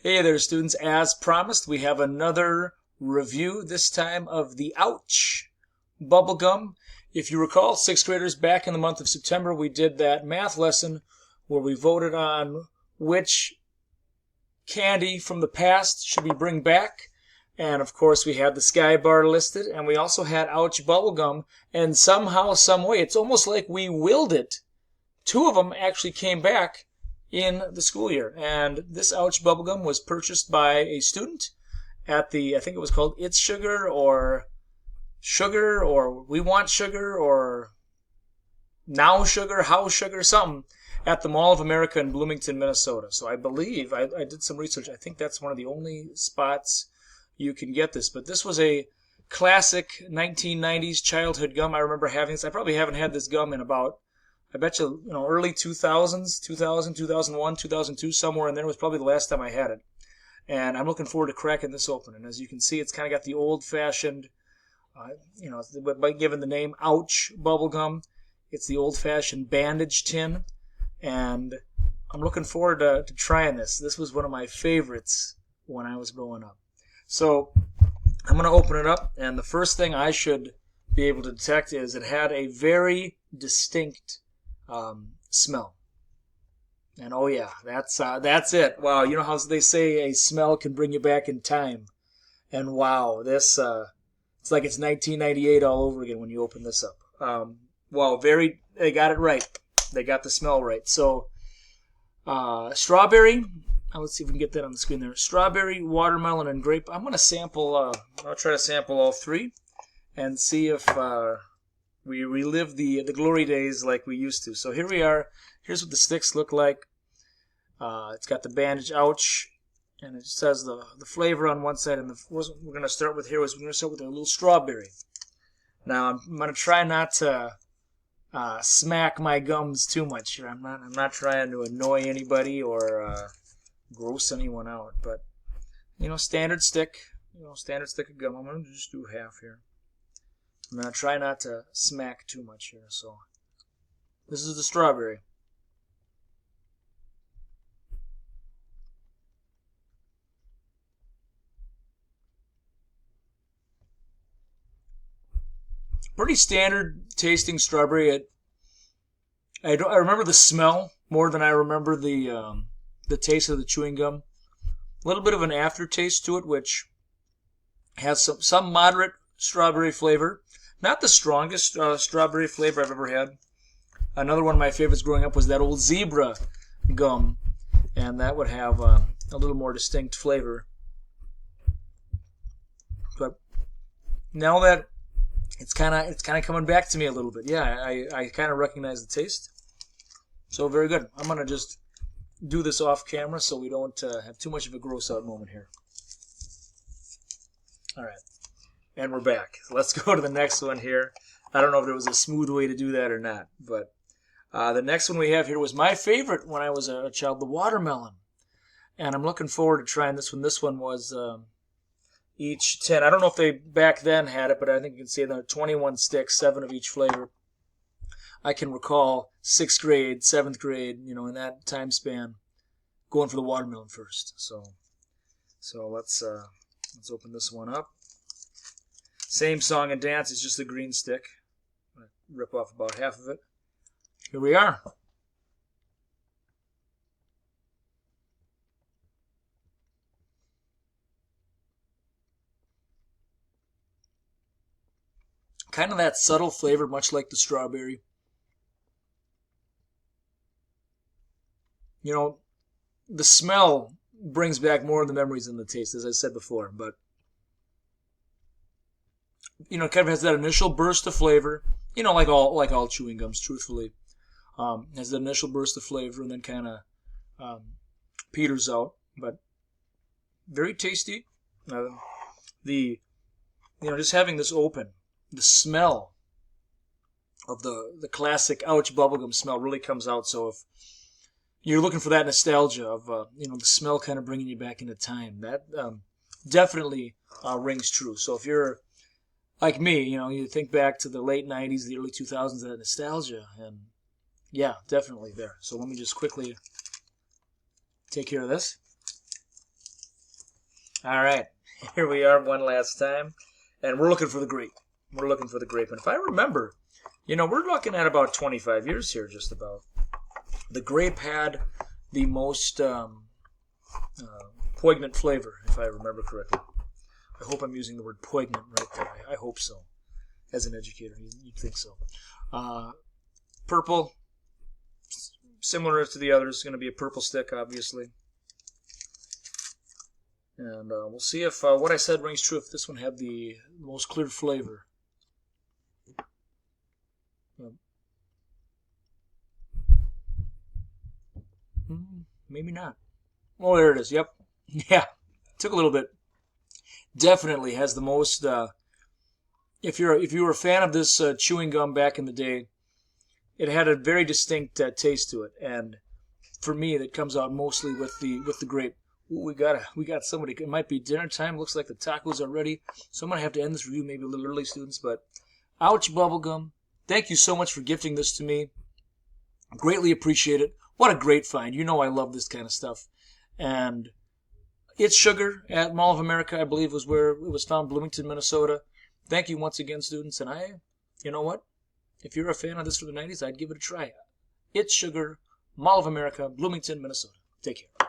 Hey there, students. As promised, we have another review, this time of the Ouch bubblegum. If you recall, sixth graders, back in the month of September, we did that math lesson where we voted on which candy from the past should we bring back. And of course, we had the Sky Bar listed, and we also had Ouch bubblegum. And somehow, some way, it's almost like we willed it. Two of them actually came back in the school year. And this Ouch bubblegum was purchased by a student at the, I think it was called It's Sugar or We Want Sugar or Now Sugar, How Sugar, something at the Mall of America in Bloomington, Minnesota. So I believe, I did some research, I think that's one of the only spots you can get this. But this was a classic 1990s childhood gum. I remember having this. I probably haven't had this gum in about, I bet you, early 2000s, 2000, 2001, 2002, somewhere in there was probably the last time I had it. And I'm looking forward to cracking this open. And as you can see, it's kind of got the old-fashioned, given the name Ouch bubblegum, it's the old-fashioned bandage tin. And I'm looking forward to trying this. This was one of my favorites when I was growing up. So I'm going to open it up, and the first thing I should be able to detect is it had a very distinct smell. And oh yeah, that's it. Wow, you know how they say a smell can bring you back in time. And wow, this it's like it's 1998 all over again when you open this up. Wow, they got it right. They got the smell right. So strawberry. Let's see if we can get that on the screen there. Strawberry, watermelon, and grape. I'm gonna sample. I'll try to sample all three and see if we relive the glory days like we used to. So here we are. Here's what the sticks look like. It's got the bandage Ouch, and it says the flavor on one side. And what we're going to start with here is we're going to start with a little strawberry. Now I'm going to try not to smack my gums too much here. I'm not trying to annoy anybody or gross anyone out. But standard stick. Standard stick of gum. I'm going to just do half here. I'm going to try not to smack too much here. So this is the strawberry. Pretty standard tasting strawberry. I remember the smell more than I remember the taste of the chewing gum. A little bit of an aftertaste to it, which has some moderate strawberry flavor. Not the strongest strawberry flavor I've ever had. Another one of my favorites growing up was that old Zebra gum, and that would have a little more distinct flavor. But now that it's kind of coming back to me a little bit, yeah, I kind of recognize the taste. So very good. I'm gonna just do this off camera so we don't have too much of a gross out moment here. All right. And we're back. Let's go to the next one here. I don't know if there was a smooth way to do that or not, but the next one we have here was my favorite when I was a child, the watermelon. And I'm looking forward to trying this one. This one was each 10. I don't know if they back then had it, but I think you can see there 21 sticks, 7 of each flavor. I can recall 6th grade, 7th grade, in that time span, going for the watermelon first. So let's open this one up. Same song and dance, it's just the green stick. I'm going to rip off about half of it. Here we are. Kind of that subtle flavor, much like the strawberry. The smell brings back more of the memories than the taste, as I said before. But it kind of has that initial burst of flavor, like all chewing gums, truthfully. Has that initial burst of flavor and then kind of peters out. But very tasty. Just having this open, the smell of the classic Ouch bubblegum smell really comes out. So if you're looking for that nostalgia of the smell kind of bringing you back into time, that definitely rings true. So if you're like me, you think back to the late 90s, the early 2000s, that nostalgia, and yeah, definitely there. So let me just quickly take care of this. All right, here we are one last time, and we're looking for the grape. We're looking for the grape, and if I remember, we're looking at about 25 years here, just about. The grape had the most poignant flavor, if I remember correctly. I hope I'm using the word poignant right there. I hope so. As an educator, you'd think so. Purple, similar to the others, going to be a purple stick, obviously. And we'll see if what I said rings true, if this one had the most clear flavor. Maybe not. Oh, there it is. Yep. Yeah. Took a little bit. Definitely has the most. If you were a fan of this chewing gum back in the day, it had a very distinct taste to it, and for me, that comes out mostly with the grape. Ooh, we got somebody. It might be dinner time. Looks like the tacos are ready, so I'm gonna have to end this review maybe a little early, students. But ouch, bubblegum. Thank you so much for gifting this to me. Greatly appreciate it. What a great find. I love this kind of stuff. And It's Sugar at Mall of America, I believe, was where it was found, Bloomington, Minnesota. Thank you once again, students. And you know what? If you're a fan of this from the 90s, I'd give it a try. It's Sugar, Mall of America, Bloomington, Minnesota. Take care.